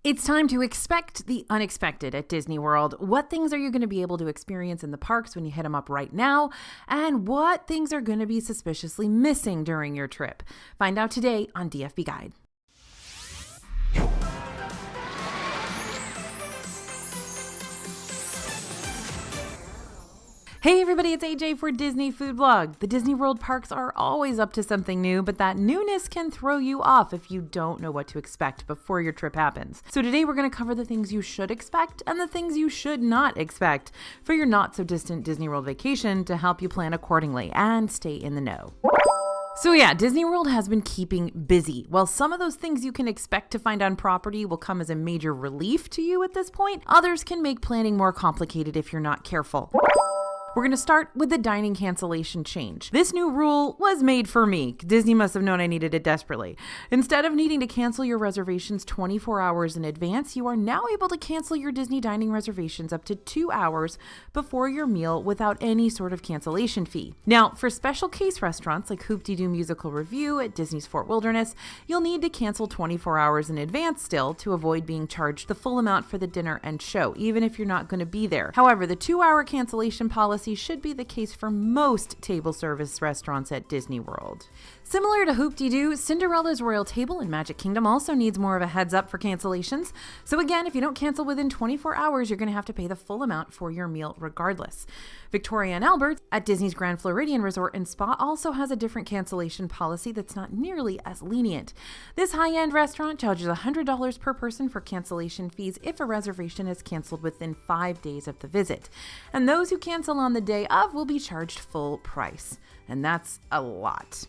It's time to expect the unexpected at Disney World. What things are you going to be able to experience in the parks when you hit them up right now? And what things are going to be suspiciously missing during your trip? Find out today on DFB Guide. Hey everybody, it's AJ for Disney Food Blog. The Disney World parks are always up to something new, but that newness can throw you off if you don't know what to expect before your trip happens. So today we're going to cover the things you should expect and the things you should not expect for your not so distant Disney World vacation to help you plan accordingly and stay in the know. So yeah, Disney World has been keeping busy. While some of those things you can expect to find on property will come as a major relief to you at this point, others can make planning more complicated if you're not careful. We're going to start with the dining cancellation change. This new rule was made for me. Disney must have known I needed it desperately. Instead of needing to cancel your reservations 24 hours in advance, you are now able to cancel your Disney dining reservations up to 2 hours before your meal without any sort of cancellation fee. Now, for special case restaurants like Hoop-Dee-Doo Musical Review at Disney's Fort Wilderness, you'll need to cancel 24 hours in advance still to avoid being charged the full amount for the dinner and show, even if you're not going to be there. However, the 2-hour cancellation policy should be the case for most table service restaurants at Disney World. Similar to Hoop-Dee-Doo, Cinderella's Royal Table in Magic Kingdom also needs more of a heads up for cancellations. So again, if you don't cancel within 24 hours, you're going to have to pay the full amount for your meal regardless. Victoria and Albert at Disney's Grand Floridian Resort and Spa also has a different cancellation policy that's not nearly as lenient. This high-end restaurant charges $100 per person for cancellation fees if a reservation is canceled within 5 days of the visit. And those who cancel on the day of will be charged full price. And that's a lot.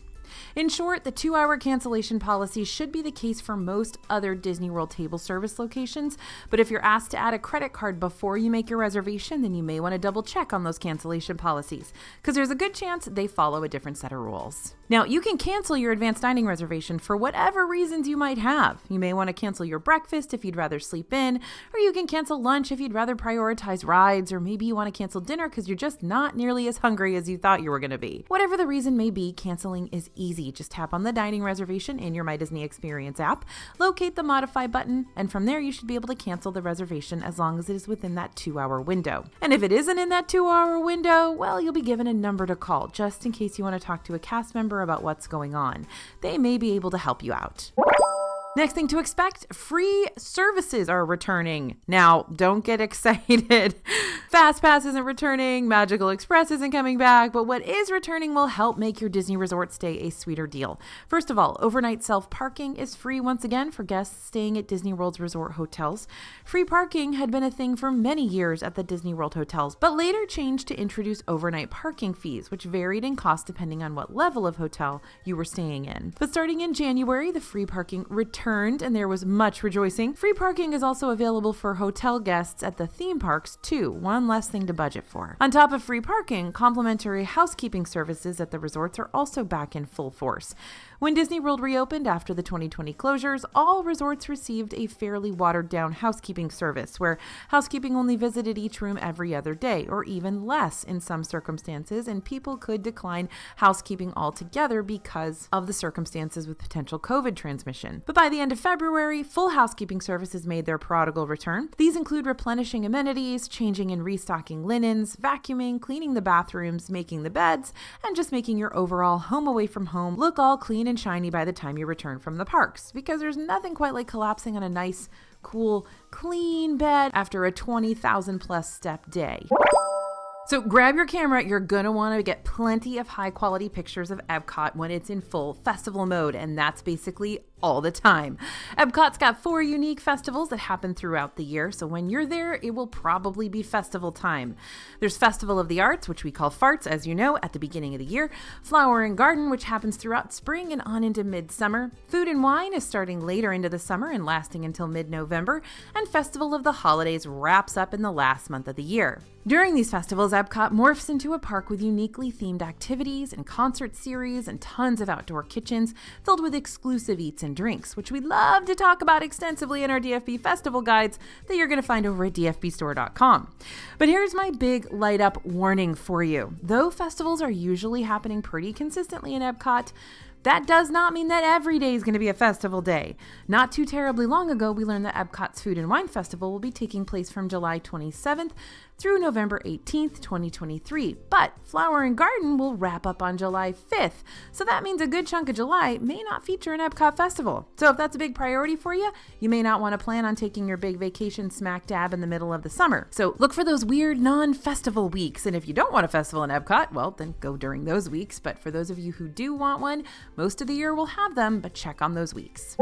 In short, the 2-hour cancellation policy should be the case for most other Disney World table service locations, but if you're asked to add a credit card before you make your reservation, then you may want to double check on those cancellation policies, because there's a good chance they follow a different set of rules. Now, you can cancel your advanced dining reservation for whatever reasons you might have. You may want to cancel your breakfast if you'd rather sleep in, or you can cancel lunch if you'd rather prioritize rides, or maybe you want to cancel dinner because you're just not nearly as hungry as you thought you were going to be. Whatever the reason may be, canceling is easy. Just tap on the dining reservation in your My Disney Experience app, locate the modify button, and from there you should be able to cancel the reservation as long as it is within that 2-hour window. And if it isn't in that 2-hour window, well, you'll be given a number to call just in case you want to talk to a cast member about what's going on. They may be able to help you out. Next thing to expect, free services are returning. Now, don't get excited. FastPass isn't returning, Magical Express isn't coming back, but what is returning will help make your Disney resort stay a sweeter deal. First of all, overnight self-parking is free once again for guests staying at Disney World's resort hotels. Free parking had been a thing for many years at the Disney World hotels, but later changed to introduce overnight parking fees, which varied in cost depending on what level of hotel you were staying in. But starting in January, the free parking returned, and there was much rejoicing. Free parking is also available for hotel guests at the theme parks too, one less thing to budget for. On top of free parking, complimentary housekeeping services at the resorts are also back in full force. When Disney World reopened after the 2020 closures, all resorts received a fairly watered-down housekeeping service, where housekeeping only visited each room every other day, or even less in some circumstances, and people could decline housekeeping altogether because of the circumstances with potential COVID transmission. But by the end of February, full housekeeping services made their prodigal return. These include replenishing amenities, changing and restocking linens, vacuuming, cleaning the bathrooms, making the beds, and just making your overall home away from home look all clean and shiny by the time you return from the parks, because there's nothing quite like collapsing on a nice, cool, clean bed after a 20,000 plus step day. So grab your camera, you're going to want to get plenty of high quality pictures of Epcot when it's in full festival mode, and that's basically all the time. Epcot's got 4 unique festivals that happen throughout the year, so when you're there, it will probably be festival time. There's Festival of the Arts, which we call Farts, as you know, at the beginning of the year, Flower and Garden, which happens throughout spring and on into midsummer, Food and Wine is starting later into the summer and lasting until mid-November, and Festival of the Holidays wraps up in the last month of the year. During these festivals, Epcot morphs into a park with uniquely themed activities and concert series and tons of outdoor kitchens filled with exclusive eats and drinks, which we love to talk about extensively in our DFB Festival guides that you're going to find over at dfbstore.com. But here's my big light up warning for you. Though festivals are usually happening pretty consistently in Epcot, That does not mean that every day is going to be a festival day. Not too terribly long ago, we learned that Epcot's Food and Wine Festival will be taking place from July 27th through November 18th, 2023. But Flower and Garden will wrap up on July 5th. So that means a good chunk of July may not feature an Epcot Festival. So if that's a big priority for you, you may not want to plan on taking your big vacation smack dab in the middle of the summer. So look for those weird non-festival weeks. And if you don't want a festival in Epcot, well, then go during those weeks. But for those of you who do want one, most of the year will have them, but check on those weeks.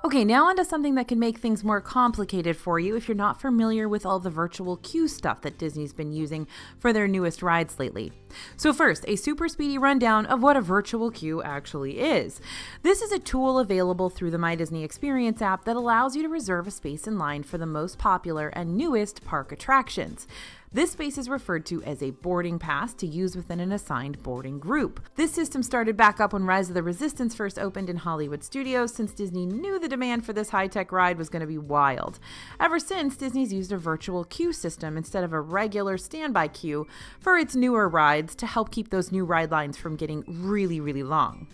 Okay, now onto something that can make things more complicated for you if you're not familiar with all the virtual queue stuff that Disney's been using for their newest rides lately. So first, a super speedy rundown of what a virtual queue actually is. This is a tool available through the My Disney Experience app that allows you to reserve a space in line for the most popular and newest park attractions. This space is referred to as a boarding pass to use within an assigned boarding group. This system started back up when Rise of the Resistance first opened in Hollywood Studios, since Disney knew the demand for this high-tech ride was going to be wild. Ever since, Disney's used a virtual queue system instead of a regular standby queue for its newer rides to help keep those new ride lines from getting really, really long.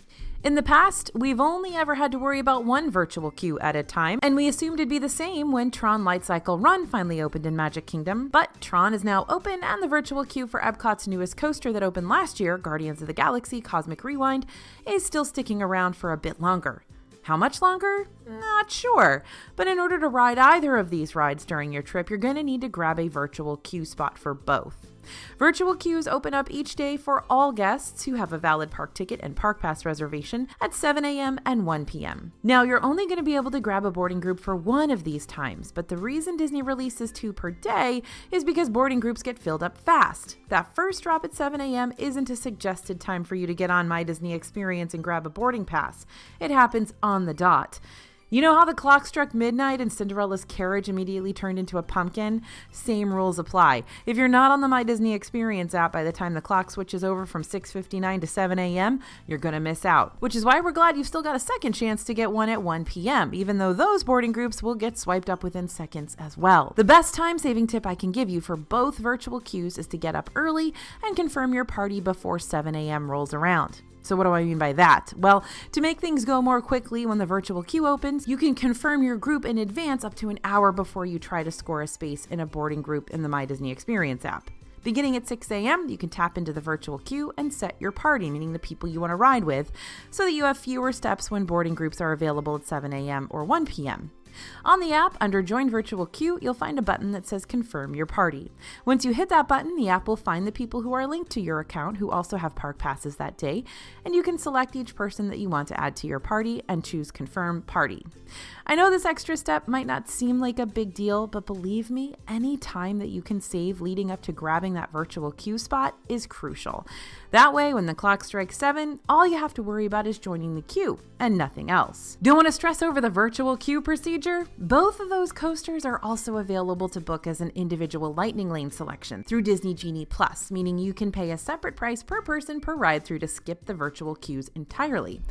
In the past, we've only ever had to worry about one virtual queue at a time, and we assumed it'd be the same when Tron Light Cycle Run finally opened in Magic Kingdom. But Tron is now open, and the virtual queue for Epcot's newest coaster that opened last year, Guardians of the Galaxy Cosmic Rewind, is still sticking around for a bit longer. How much longer? Not sure. But in order to ride either of these rides during your trip, you're going to need to grab a virtual queue spot for both. Virtual queues open up each day for all guests who have a valid park ticket and park pass reservation at 7 a.m. and 1 p.m. Now, you're only going to be able to grab a boarding group for one of these times, but the reason Disney releases 2 per day is because boarding groups get filled up fast. That first drop at 7 a.m. isn't a suggested time for you to get on My Disney Experience and grab a boarding pass. It happens on the dot. You know how the clock struck midnight and Cinderella's carriage immediately turned into a pumpkin? Same rules apply. If you're not on the My Disney Experience app by the time the clock switches over from 6:59 to 7 a.m., you're going to miss out. Which is why we're glad you've still got a second chance to get one at 1 p.m., even though those boarding groups will get swiped up within seconds as well. The best time-saving tip I can give you for both virtual queues is to get up early and confirm your party before 7 a.m. rolls around. So what do I mean by that? Well, to make things go more quickly when the virtual queue opens, you can confirm your group in advance up to an hour before you try to score a space in a boarding group in the My Disney Experience app. Beginning at 6 a.m., you can tap into the virtual queue and set your party, meaning the people you want to ride with, so that you have fewer steps when boarding groups are available at 7 a.m. or 1 p.m. On the app, under Join Virtual Queue, you'll find a button that says Confirm Your Party. Once you hit that button, the app will find the people who are linked to your account who also have park passes that day, and you can select each person that you want to add to your party and choose Confirm Party. I know this extra step might not seem like a big deal, but believe me, any time that you can save leading up to grabbing that virtual queue spot is crucial. That way, when the clock strikes 7, all you have to worry about is joining the queue and nothing else. Don't want to stress over the virtual queue procedure? Both of those coasters are also available to book as an individual Lightning Lane selection through Disney Genie Plus, meaning you can pay a separate price per person per ride through to skip the virtual queues entirely.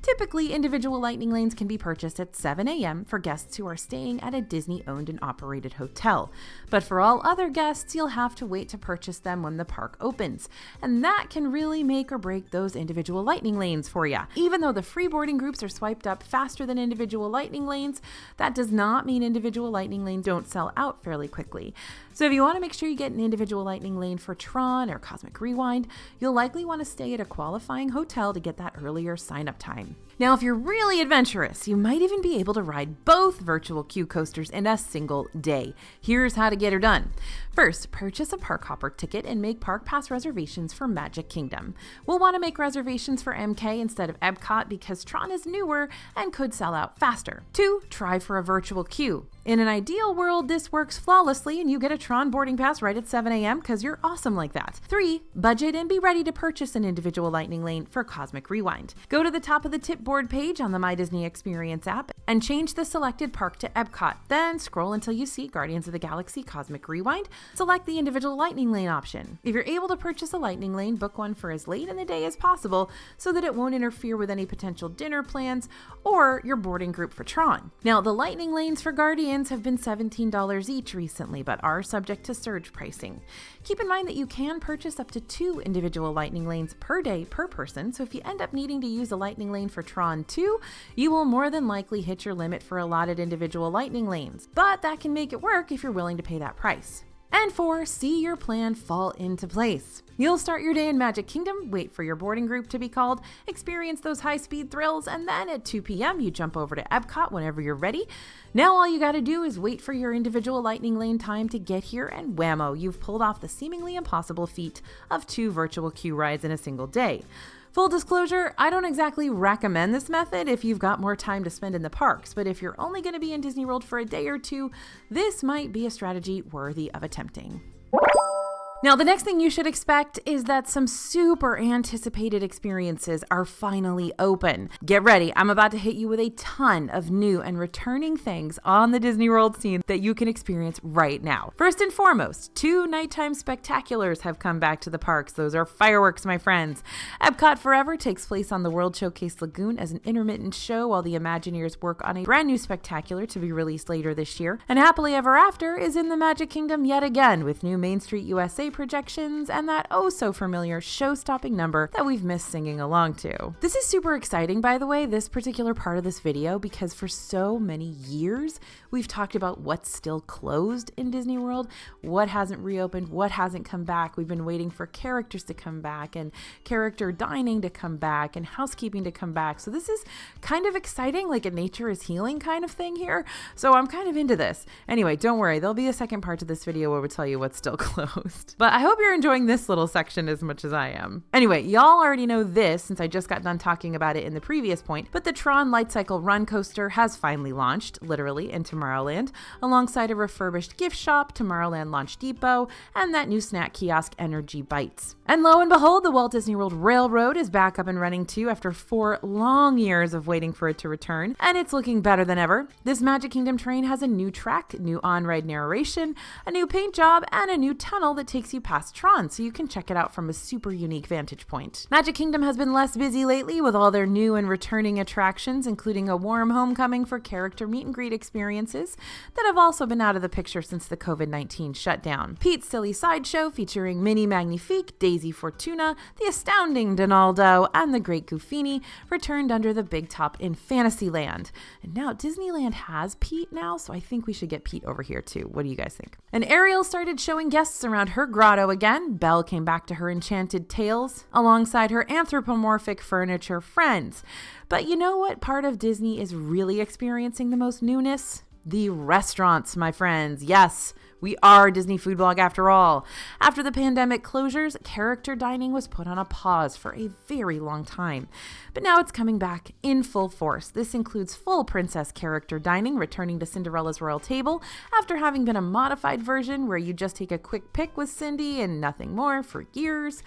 Typically, individual Lightning Lanes can be purchased at 7 a.m. for guests who are staying at a Disney-owned and operated hotel. But for all other guests, you'll have to wait to purchase them when the park opens. And that can really make or break those individual Lightning Lanes for you. Even though the free boarding groups are swiped up faster than individual Lightning Lanes, that does not mean individual Lightning Lanes don't sell out fairly quickly. So if you want to make sure you get an individual Lightning Lane for Tron or Cosmic Rewind, you'll likely want to stay at a qualifying hotel to get that earlier sign-up time. Now, if you're really adventurous, you might even be able to ride both virtual queue coasters in a single day. Here's how to get her done. First, purchase a Park Hopper ticket and make Park Pass reservations for Magic Kingdom. We'll want to make reservations for MK instead of Epcot because Tron is newer and could sell out faster. 2, try for a virtual queue. In an ideal world, this works flawlessly and you get a Tron boarding pass right at 7 a.m. because you're awesome like that. 3, budget and be ready to purchase an individual Lightning Lane for Cosmic Rewind. Go to the top of the tip board board page on the My Disney Experience app and change the selected park to Epcot. Then scroll until you see Guardians of the Galaxy Cosmic Rewind. Select the individual Lightning Lane option. If you're able to purchase a Lightning Lane, book one for as late in the day as possible so that it won't interfere with any potential dinner plans or your boarding group for Tron. Now, the Lightning Lanes for Guardians have been $17 each recently, but are subject to surge pricing. Keep in mind that you can purchase up to 2 individual Lightning Lanes per day per person, so if you end up needing to use a Lightning Lane for Tron 2, you will more than likely hit your limit for allotted individual Lightning Lanes, but that can make it work if you're willing to pay that price. And 4, see your plan fall into place. You'll start your day in Magic Kingdom, wait for your boarding group to be called, experience those high-speed thrills, and then at 2 p.m. you jump over to Epcot whenever you're ready. Now all you gotta do is wait for your individual Lightning Lane time to get here, and whammo, you've pulled off the seemingly impossible feat of 2 virtual queue rides in a single day. Full disclosure, I don't exactly recommend this method if you've got more time to spend in the parks, but if you're only going to be in Disney World for a day or 2, this might be a strategy worthy of attempting. Now, the next thing you should expect is that some super anticipated experiences are finally open. Get ready, I'm about to hit you with a ton of new and returning things on the Disney World scene that you can experience right now. First and foremost, 2 nighttime spectaculars have come back to the parks. Those are fireworks, my friends. Epcot Forever takes place on the World Showcase Lagoon as an intermittent show while the Imagineers work on a brand new spectacular to be released later this year. And Happily Ever After is in the Magic Kingdom yet again with new Main Street USA projections and that oh-so-familiar show-stopping number that we've missed singing along to. This is super exciting, by the way, this particular part of this video, because for so many years, we've talked about what's still closed in Disney World, what hasn't reopened, what hasn't come back. We've been waiting for characters to come back and character dining to come back and housekeeping to come back. So this is kind of exciting, like a nature is healing kind of thing here. So I'm kind of into this. Anyway, don't worry, there'll be a second part to this video where we tell you what's still closed. But I hope you're enjoying this little section as much as I am. Anyway, y'all already know this since I just got done talking about it in the previous point, but the Tron Light Cycle Run Coaster has finally launched, literally, in Tomorrowland, alongside a refurbished gift shop, Tomorrowland Launch Depot, and that new snack kiosk, Energy Bites. And lo and behold, the Walt Disney World Railroad is back up and running too after 4 long years of waiting for it to return, and it's looking better than ever. This Magic Kingdom train has a new track, new on-ride narration, a new paint job, and a new tunnel that takes you past Tron, so you can check it out from a super unique vantage point. Magic Kingdom has been less busy lately with all their new and returning attractions, including a warm homecoming for character meet and greet experiences that have also been out of the picture since the COVID-19 shutdown. Pete's Silly Sideshow featuring Minnie Magnifique, Daisy Fortuna, the astounding Donaldo, and the Great Goofini returned under the big top in Fantasyland. And now Disneyland has Pete now, so I think we should get Pete over here too. What do you guys think? And Ariel started showing guests around her grotto again. Belle came back to her enchanted tales alongside her anthropomorphic furniture friends. But you know what part of Disney is really experiencing the most newness? The restaurants, my friends. Yes, we are Disney Food Blog after all. After the pandemic closures, character dining was put on a pause for a very long time. But now it's coming back in full force. This includes full princess character dining, returning to Cinderella's Royal Table after having been a modified version where you just take a quick pick with Cindy and nothing more for years.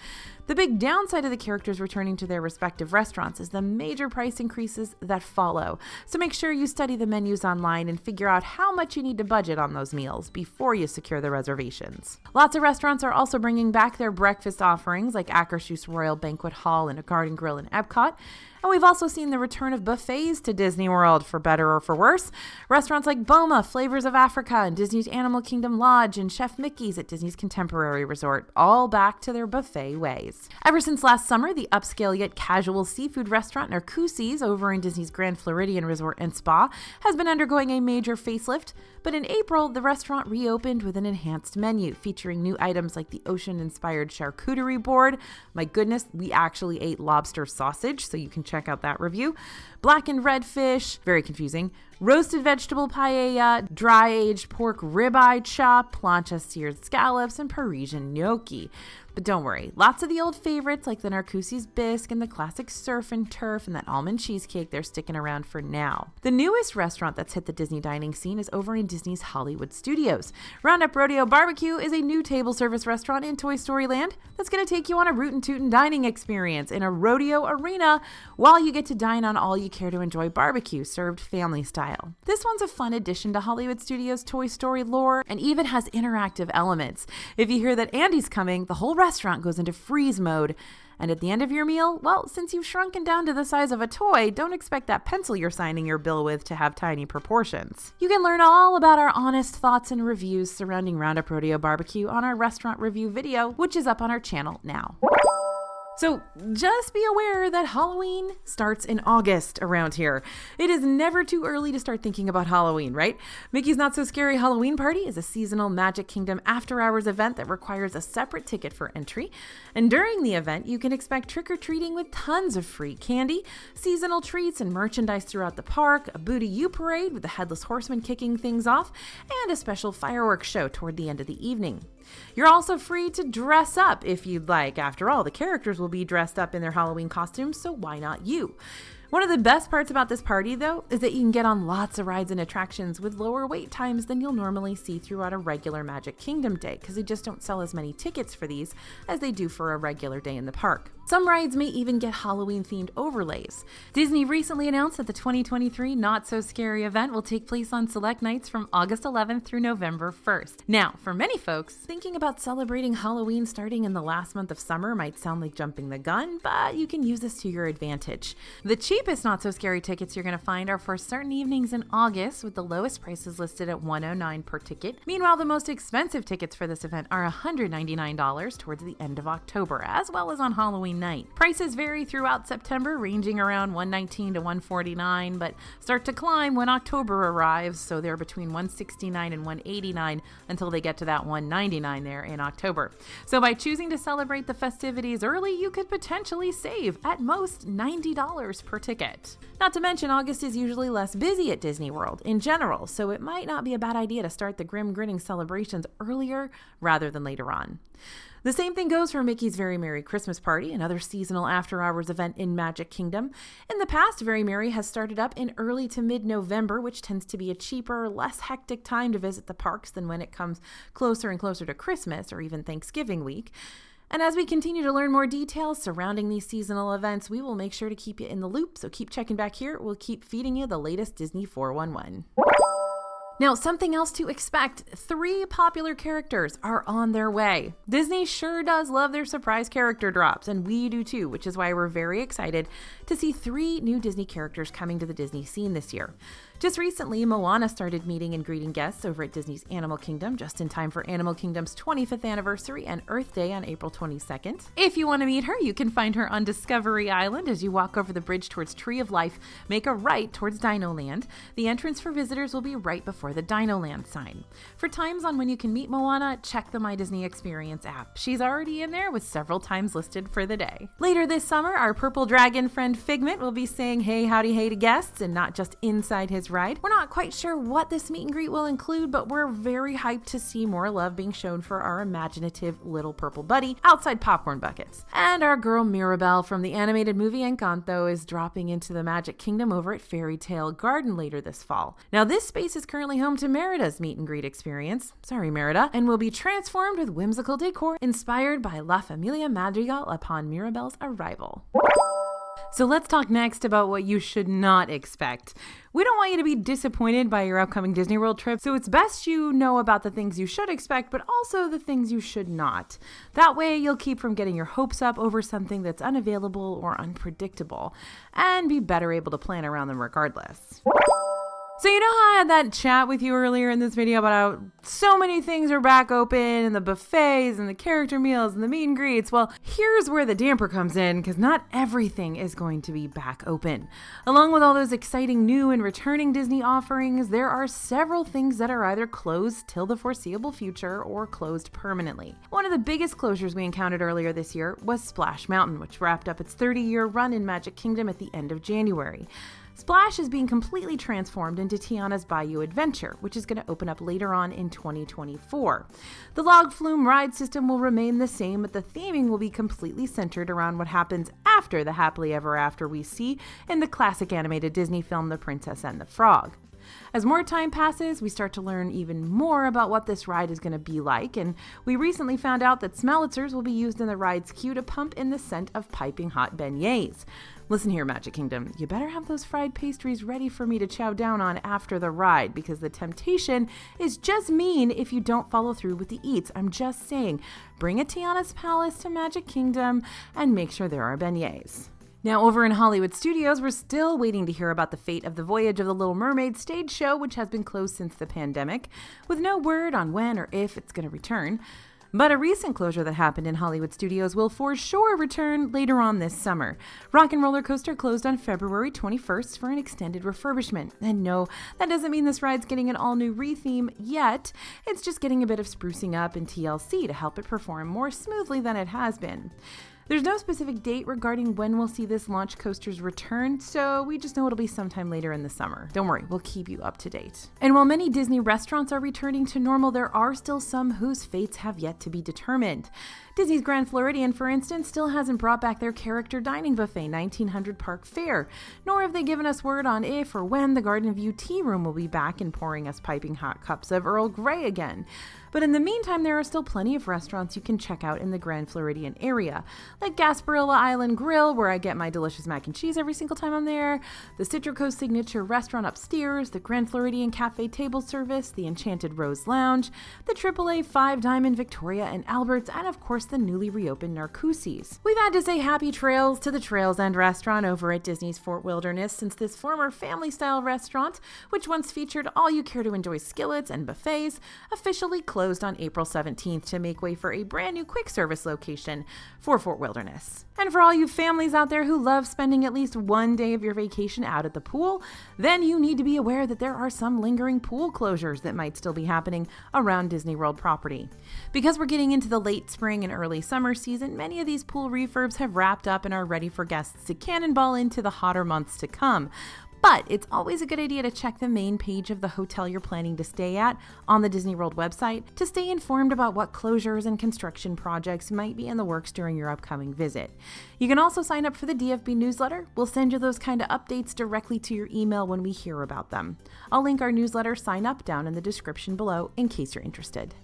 The big downside of the characters returning to their respective restaurants is the major price increases that follow. So make sure you study the menus online and figure out how much you need to budget on those meals before you secure the reservations. Lots of restaurants are also bringing back their breakfast offerings like Akershus Royal Banquet Hall and a Garden Grill in Epcot. And we've also seen the return of buffets to Disney World, for better or for worse. Restaurants like Boma, Flavors of Africa, and Disney's Animal Kingdom Lodge, and Chef Mickey's at Disney's Contemporary Resort, all back to their buffet ways. Ever since last summer, the upscale yet casual seafood restaurant Narcoossee's over in Disney's Grand Floridian Resort and Spa has been undergoing a major facelift, but in April, the restaurant reopened with an enhanced menu featuring new items like the ocean-inspired charcuterie board. My goodness, we actually ate lobster sausage, so you can check out that review. Blackened redfish, very confusing, roasted vegetable paella, dry-aged pork ribeye chop, plancha seared scallops, and Parisian gnocchi. But don't worry, lots of the old favorites like the Narcoossee's bisque and the classic surf and turf and that almond cheesecake, they're sticking around for now. The newest restaurant that's hit the Disney dining scene is over in Disney's Hollywood Studios. Roundup Rodeo Barbecue is a new table service restaurant in Toy Story Land that's going to take you on a rootin' tootin' dining experience in a rodeo arena while you get to dine on all you care to enjoy barbecue served family style. This one's a fun addition to Hollywood Studios' Toy Story lore and even has interactive elements. If you hear that Andy's coming, the whole restaurant goes into freeze mode. And at the end of your meal, well, since you've shrunken down to the size of a toy, don't expect that pencil you're signing your bill with to have tiny proportions. You can learn all about our honest thoughts and reviews surrounding Roundup Rodeo Barbecue on our restaurant review video, which is up on our channel now. So just be aware that Halloween starts in August around here. It is never too early to start thinking about Halloween, right? Mickey's Not So Scary Halloween Party is a seasonal Magic Kingdom after-hours event that requires a separate ticket for entry. And during the event, you can expect trick-or-treating with tons of free candy, seasonal treats and merchandise throughout the park, a Booty You parade with the Headless Horseman kicking things off, and a special fireworks show toward the end of the evening. You're also free to dress up if you'd like. After all, the characters will be dressed up in their Halloween costumes, so why not you? One of the best parts about this party, though, is that you can get on lots of rides and attractions with lower wait times than you'll normally see throughout a regular Magic Kingdom day, because they just don't sell as many tickets for these as they do for a regular day in the park. Some rides may even get Halloween-themed overlays. Disney recently announced that the 2023 Not So Scary event will take place on select nights from August 11th through November 1st. Now, for many folks, thinking about celebrating Halloween starting in the last month of summer might sound like jumping the gun, but you can use this to your advantage. The cheapest Not So Scary tickets you're going to find are for certain evenings in August, with the lowest prices listed at $109 per ticket. Meanwhile, the most expensive tickets for this event are $199 towards the end of October, as well as on Halloween night. Prices vary throughout September, ranging around $119 to $149, but start to climb when October arrives, so they're between $169 and $189 until they get to that $199 there in October. So by choosing to celebrate the festivities early, you could potentially save at most $90 per ticket. Not to mention, August is usually less busy at Disney World in general, so it might not be a bad idea to start the grim grinning celebrations earlier rather than later on. The same thing goes for Mickey's Very Merry Christmas Party, another seasonal after-hours event in Magic Kingdom. In the past, Very Merry has started up in early to mid-November, which tends to be a cheaper, less hectic time to visit the parks than when it comes closer and closer to Christmas or even Thanksgiving week. And as we continue to learn more details surrounding these seasonal events, we will make sure to keep you in the loop, so keep checking back here. We'll keep feeding you the latest Disney 411. Now, something else to expect. 3 popular characters are on their way. Disney sure does love their surprise character drops, and we do too, which is why we're very excited to see 3 new Disney characters coming to the Disney scene this year. Just recently, Moana started meeting and greeting guests over at Disney's Animal Kingdom, just in time for Animal Kingdom's 25th anniversary and Earth Day on April 22nd. If you want to meet her, you can find her on Discovery Island. As you walk over the bridge towards Tree of Life, make a right towards Dino Land. The entrance for visitors will be right before the Dino Land sign. For times on when you can meet Moana, check the My Disney Experience app. She's already in there with several times listed for the day. Later this summer, our purple dragon friend Figment will be saying hey howdy hey to guests and not just inside his ride. We're not quite sure what this meet and greet will include, but we're very hyped to see more love being shown for our imaginative little purple buddy outside popcorn buckets. And our girl Mirabelle from the animated movie Encanto is dropping into the Magic Kingdom over at Fairy Tale Garden later this fall. Now this space is currently home to Merida's meet and greet experience, sorry Merida, and will be transformed with whimsical decor inspired by La Familia Madrigal upon Mirabelle's arrival. So let's talk next about what you should not expect. We don't want you to be disappointed by your upcoming Disney World trip, so it's best you know about the things you should expect, but also the things you should not. That way, you'll keep from getting your hopes up over something that's unavailable or unpredictable, and be better able to plan around them regardless. So you know how I had that chat with you earlier in this video about how so many things are back open and the buffets and the character meals and the meet and greets? Well, here's where the damper comes in, because not everything is going to be back open. Along with all those exciting new and returning Disney offerings, there are several things that are either closed till the foreseeable future or closed permanently. One of the biggest closures we encountered earlier this year was Splash Mountain, which wrapped up its 30-year run in Magic Kingdom at the end of January. Splash is being completely transformed into Tiana's Bayou Adventure, which is going to open up later on in 2024. The log flume ride system will remain the same, but the theming will be completely centered around what happens after the happily ever after we see in the classic animated Disney film The Princess and the Frog. As more time passes, we start to learn even more about what this ride is going to be like, and we recently found out that Smellitzers will be used in the ride's queue to pump in the scent of piping hot beignets. Listen here, Magic Kingdom, you better have those fried pastries ready for me to chow down on after the ride, because the temptation is just mean if you don't follow through with the eats. I'm just saying, bring a Tiana's Palace to Magic Kingdom and make sure there are beignets. Now, over in Hollywood Studios, we're still waiting to hear about the fate of the Voyage of the Little Mermaid stage show, which has been closed since the pandemic, with no word on when or if it's going to return. But a recent closure that happened in Hollywood Studios will for sure return later on this summer. Rock and Roller Coaster closed on February 21st for an extended refurbishment. And no, that doesn't mean this ride's getting an all-new retheme yet. It's just getting a bit of sprucing up and TLC to help it perform more smoothly than it has been. There's no specific date regarding when we'll see this launch coaster's return, so we just know it'll be sometime later in the summer. Don't worry, we'll keep you up to date. And while many Disney restaurants are returning to normal, there are still some whose fates have yet to be determined. Disney's Grand Floridian, for instance, still hasn't brought back their character dining buffet 1900 Park Fare, nor have they given us word on if or when the Garden View Tea Room will be back and pouring us piping hot cups of Earl Grey again. But in the meantime, there are still plenty of restaurants you can check out in the Grand Floridian area, like Gasparilla Island Grill, where I get my delicious mac and cheese every single time I'm there, the Citrico Signature Restaurant upstairs, the Grand Floridian Cafe Table Service, the Enchanted Rose Lounge, the AAA Five Diamond Victoria and Albert's, and of course the newly reopened Narcoossee's. We've had to say happy trails to the Trails End restaurant over at Disney's Fort Wilderness, since this former family-style restaurant, which once featured all you care to enjoy skillets and buffets, officially closed on April 17th to make way for a brand new quick service location for Fort Wilderness. And for all you families out there who love spending at least one day of your vacation out at the pool, then you need to be aware that there are some lingering pool closures that might still be happening around Disney World property. Because we're getting into the late spring and early summer season, many of these pool refurbs have wrapped up and are ready for guests to cannonball into the hotter months to come. But it's always a good idea to check the main page of the hotel you're planning to stay at on the Disney World website to stay informed about what closures and construction projects might be in the works during your upcoming visit. You can also sign up for the DFB newsletter. We'll send you those kind of updates directly to your email when we hear about them. I'll link our newsletter sign up down in the description below in case you're interested.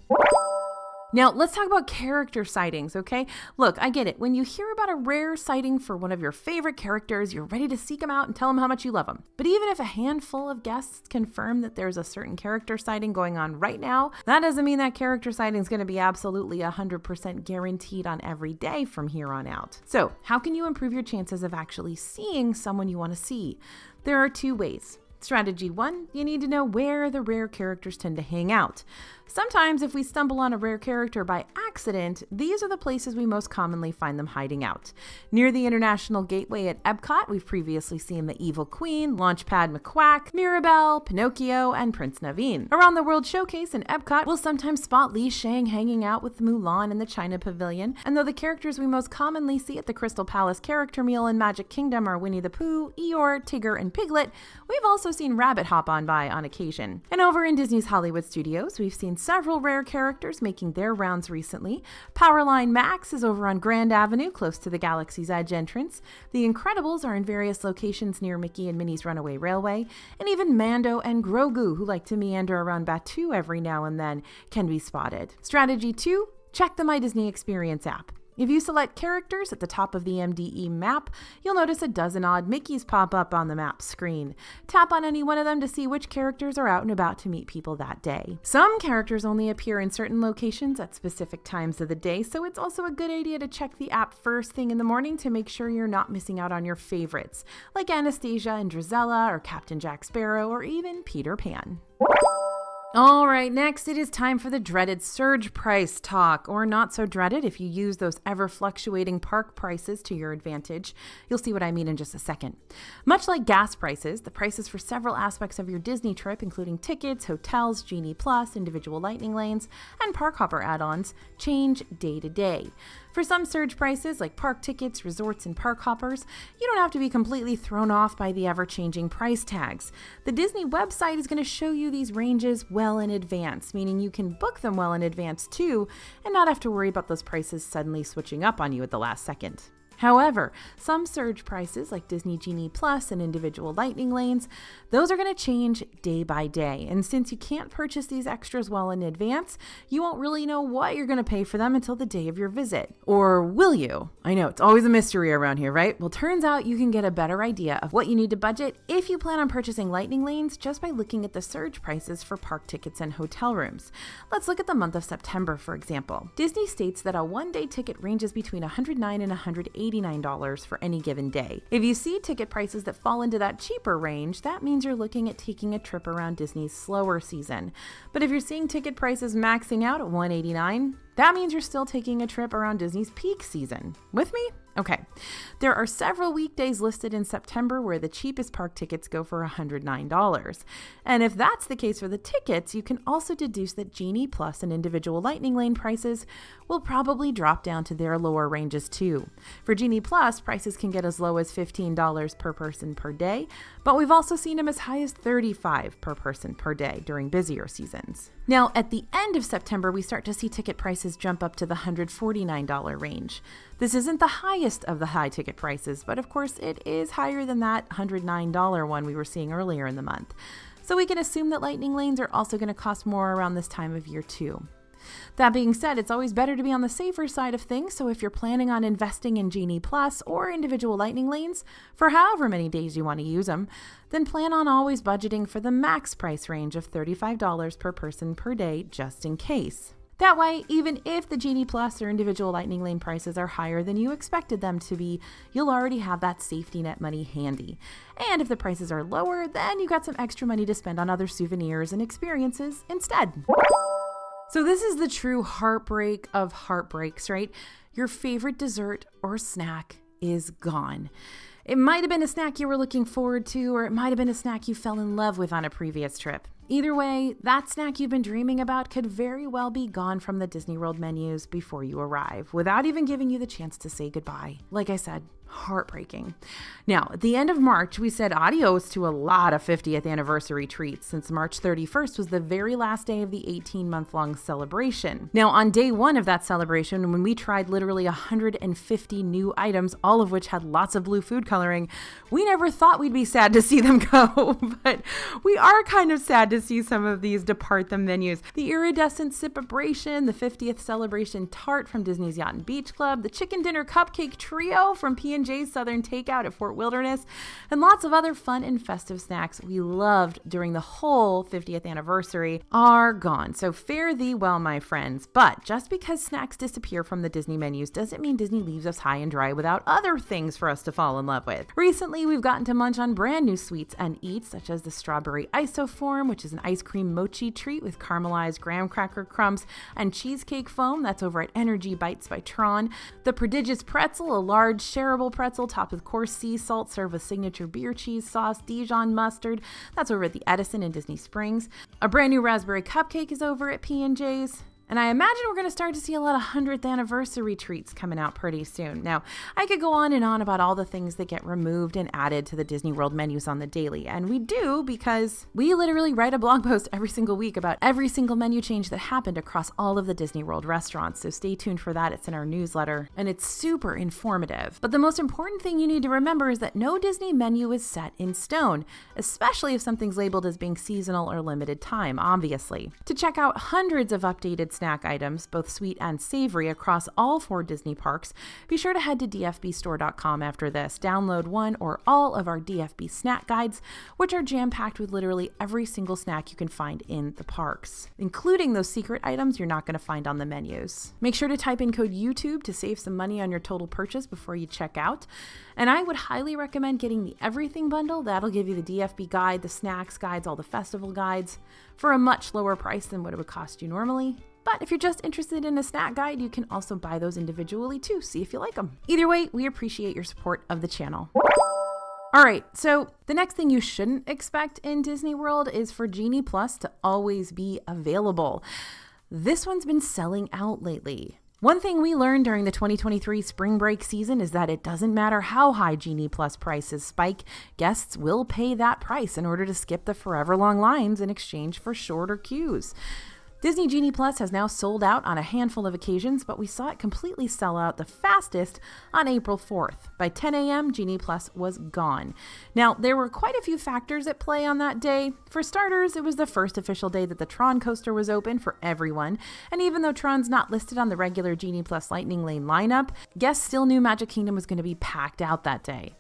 Now, let's talk about character sightings, okay? Look, I get it. When you hear about a rare sighting for one of your favorite characters, you're ready to seek them out and tell them how much you love them. But even if a handful of guests confirm that there's a certain character sighting going on right now, that doesn't mean that character sighting is going to be absolutely 100% guaranteed on every day from here on out. So, how can you improve your chances of actually seeing someone you want to see? There are two ways. Strategy 1, you need to know where the rare characters tend to hang out. Sometimes if we stumble on a rare character by accident, these are the places we most commonly find them hiding out. Near the International Gateway at Epcot, we've previously seen the Evil Queen, Launchpad McQuack, Mirabelle, Pinocchio, and Prince Naveen. Around the World Showcase in Epcot, we'll sometimes spot Li Shang hanging out with Mulan in the China Pavilion, and though the characters we most commonly see at the Crystal Palace character meal in Magic Kingdom are Winnie the Pooh, Eeyore, Tigger, and Piglet, we've also seen Rabbit hop on by on occasion. And over in Disney's Hollywood Studios, we've seen several rare characters making their rounds recently. Powerline Max is over on Grand Avenue, close to the Galaxy's Edge entrance. The Incredibles are in various locations near Mickey and Minnie's Runaway Railway. And even Mando and Grogu, who like to meander around Batuu every now and then, can be spotted. Strategy 2, check the My Disney Experience app. If you select characters at the top of the MDE map, you'll notice a dozen odd Mickeys pop up on the map screen. Tap on any one of them to see which characters are out and about to meet people that day. Some characters only appear in certain locations at specific times of the day, so it's also a good idea to check the app first thing in the morning to make sure you're not missing out on your favorites, like Anastasia and Drizella, or Captain Jack Sparrow, or even Peter Pan. All right, next it is time for the dreaded surge price talk, or not so dreaded if you use those ever fluctuating park prices to your advantage. You'll see what I mean in just a second. Much like gas prices, the prices for several aspects of your Disney trip, including tickets, hotels, Genie Plus, individual lightning lanes, and park hopper add-ons, change day to day. For some surge prices, like park tickets, resorts, and park hoppers, you don't have to be completely thrown off by the ever-changing price tags. The Disney website is going to show you these ranges well in advance, meaning you can book them well in advance too, and not have to worry about those prices suddenly switching up on you at the last second. However, some surge prices like Disney Genie Plus and individual lightning lanes, those are going to change day by day. And since you can't purchase these extras well in advance, you won't really know what you're going to pay for them until the day of your visit. Or will you? I know, it's always a mystery around here, right? Well, turns out you can get a better idea of what you need to budget if you plan on purchasing lightning lanes just by looking at the surge prices for park tickets and hotel rooms. Let's look at the month of September, for example. Disney states that a one-day ticket ranges between $109 and $189 for any given day. If you see ticket prices that fall into that cheaper range, that means you're looking at taking a trip around Disney's slower season. But if you're seeing ticket prices maxing out at $189, that means you're still taking a trip around Disney's peak season. With me? Okay. There are several weekdays listed in September where the cheapest park tickets go for $109. And if that's the case for the tickets, you can also deduce that Genie Plus and individual lightning lane prices will probably drop down to their lower ranges too. For Genie Plus, prices can get as low as $15 per person per day, but we've also seen them as high as $35 per person per day during busier seasons. Now, at the end of September, we start to see ticket prices jump up to the $149 range. This isn't the highest of the high ticket prices, but of course it is higher than that $109 one we were seeing earlier in the month. So we can assume that lightning lanes are also going to cost more around this time of year too. That being said, it's always better to be on the safer side of things, so if you're planning on investing in Genie Plus or individual lightning lanes for however many days you want to use them, then plan on always budgeting for the max price range of $35 per person per day just in case. That way, even if the Genie Plus or individual lightning lane prices are higher than you expected them to be, you'll already have that safety net money handy. And if the prices are lower, then you got some extra money to spend on other souvenirs and experiences instead. So this is the true heartbreak of heartbreaks, right? Your favorite dessert or snack is gone. It might have been a snack you were looking forward to, or it might have been a snack you fell in love with on a previous trip. Either way, that snack you've been dreaming about could very well be gone from the Disney World menus before you arrive, without even giving you the chance to say goodbye. Like I said, heartbreaking. Now, at the end of March, we said adios to a lot of 50th anniversary treats, since March 31st was the very last day of the 18-month-long celebration. Now, on day one of that celebration, when we tried literally 150 new items, all of which had lots of blue food coloring, we never thought we'd be sad to see them go, but we are kind of sad to see some of these depart the menus. The iridescent Sipabration, the 50th celebration tart from Disney's Yacht and Beach Club, the chicken dinner cupcake trio from P&J's Southern Takeout at Fort Wilderness, and lots of other fun and festive snacks we loved during the whole 50th anniversary are gone. So fare thee well, my friends. But just because snacks disappear from the Disney menus doesn't mean Disney leaves us high and dry without other things for us to fall in love with. Recently, we've gotten to munch on brand new sweets and eats, such as the strawberry isoform, which is an ice cream mochi treat with caramelized graham cracker crumbs and cheesecake foam. That's over at Energy Bites by Tron. The prodigious pretzel, a large shareable pretzel topped with coarse sea salt, served with signature beer cheese sauce, Dijon mustard. That's over at the Edison in Disney Springs. A brand new raspberry cupcake is over at P&J's. And I imagine we're going to start to see a lot of 100th anniversary treats coming out pretty soon. Now, I could go on and on about all the things that get removed and added to the Disney World menus on the daily. And we do because we literally write a blog post every single week about every single menu change that happened across all of the Disney World restaurants. So stay tuned for that. It's in our newsletter and it's super informative. But the most important thing you need to remember is that no Disney menu is set in stone, especially if something's labeled as being seasonal or limited time, obviously. To check out hundreds of updated snack items, both sweet and savory, across all 4 Disney parks, be sure to head to dfbstore.com after this. Download one or all of our DFB snack guides, which are jam-packed with literally every single snack you can find in the parks, including those secret items you're not going to find on the menus. Make sure to type in code YouTube to save some money on your total purchase before you check out. And I would highly recommend getting the Everything Bundle. That'll give you the DFB guide, the snacks guides, all the festival guides for a much lower price than what it would cost you normally. But if you're just interested in a snack guide, you can also buy those individually too, see if you like them. Either way, we appreciate your support of the channel. All right, so the next thing you shouldn't expect in Disney World is for Genie Plus to always be available. This one's been selling out lately. One thing we learned during the 2023 spring break season is that it doesn't matter how high Genie Plus prices spike, guests will pay that price in order to skip the forever long lines in exchange for shorter queues. Disney Genie Plus has now sold out on a handful of occasions, but we saw it completely sell out the fastest on April 4th. By 10 a.m., Genie Plus was gone. Now, there were quite a few factors at play on that day. For starters, it was the first official day that the Tron coaster was open for everyone, and even though Tron's not listed on the regular Genie Plus Lightning Lane lineup, guests still knew Magic Kingdom was going to be packed out that day.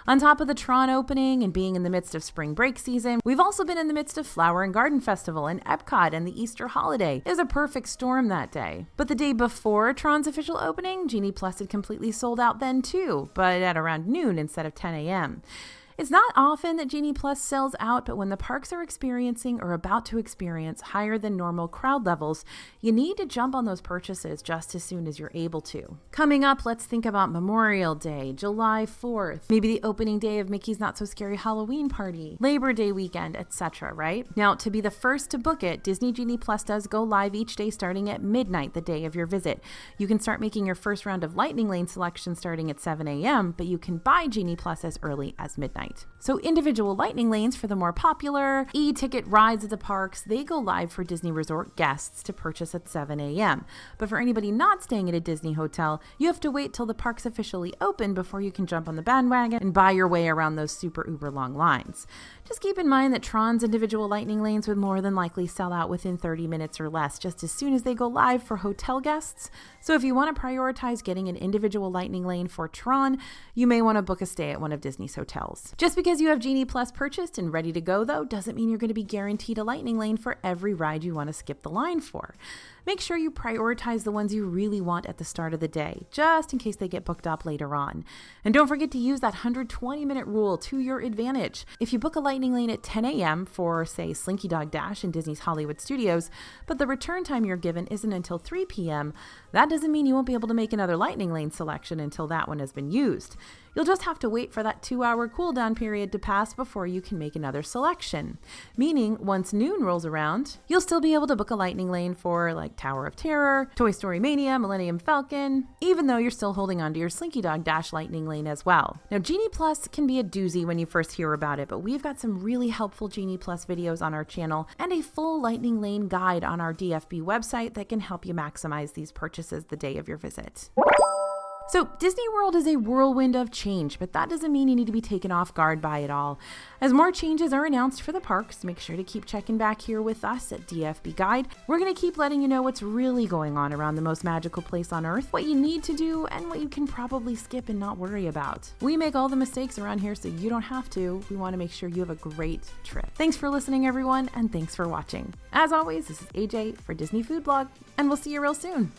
On top of the Tron opening and being in the midst of spring break season, we've also been in the midst of Flower and Garden Festival and Epcot and the Easter holiday. It was a perfect storm that day. But the day before Tron's official opening, Genie Plus had completely sold out then too, but at around noon instead of 10 a.m. It's not often that Genie Plus sells out, but when the parks are experiencing or about to experience higher than normal crowd levels, you need to jump on those purchases just as soon as you're able to. Coming up, let's think about Memorial Day, July 4th, maybe the opening day of Mickey's Not So Scary Halloween Party, Labor Day weekend, etc., right? Now, to be the first to book it, Disney Genie Plus does go live each day starting at midnight the day of your visit. You can start making your first round of Lightning Lane selections starting at 7 a.m., but you can buy Genie Plus as early as midnight. So individual Lightning Lanes for the more popular e-ticket rides at the parks, they go live for Disney Resort guests to purchase at 7 a.m. But for anybody not staying at a Disney hotel, you have to wait till the parks officially open before you can jump on the bandwagon and buy your way around those super uber long lines. Just keep in mind that Tron's individual Lightning Lanes would more than likely sell out within 30 minutes or less just as soon as they go live for hotel guests. So if you want to prioritize getting an individual Lightning Lane for Tron, you may want to book a stay at one of Disney's hotels. Just because you have Genie Plus purchased and ready to go, though, doesn't mean you're going to be guaranteed a Lightning Lane for every ride you want to skip the line for. Make sure you prioritize the ones you really want at the start of the day, just in case they get booked up later on. And don't forget to use that 120-minute rule to your advantage. If you book a Lightning Lane at 10 a.m. for, say, Slinky Dog Dash in Disney's Hollywood Studios, but the return time you're given isn't until 3 p.m., that doesn't mean you won't be able to make another Lightning Lane selection until that one has been used. You'll just have to wait for that 2-hour cooldown period to pass before you can make another selection. Meaning, once noon rolls around, you'll still be able to book a Lightning Lane for like Tower of Terror, Toy Story Mania, Millennium Falcon, even though you're still holding onto your Slinky Dog Dash Lightning Lane as well. Now, Genie Plus can be a doozy when you first hear about it, but we've got some really helpful Genie Plus videos on our channel and a full Lightning Lane guide on our DFB website that can help you maximize these purchases the day of your visit. So Disney World is a whirlwind of change, but that doesn't mean you need to be taken off guard by it all. As more changes are announced for the parks, make sure to keep checking back here with us at DFB Guide. We're going to keep letting you know what's really going on around the most magical place on Earth, what you need to do, and what you can probably skip and not worry about. We make all the mistakes around here so you don't have to. We want to make sure you have a great trip. Thanks for listening, everyone, and thanks for watching. As always, this is AJ for Disney Food Blog, and we'll see you real soon.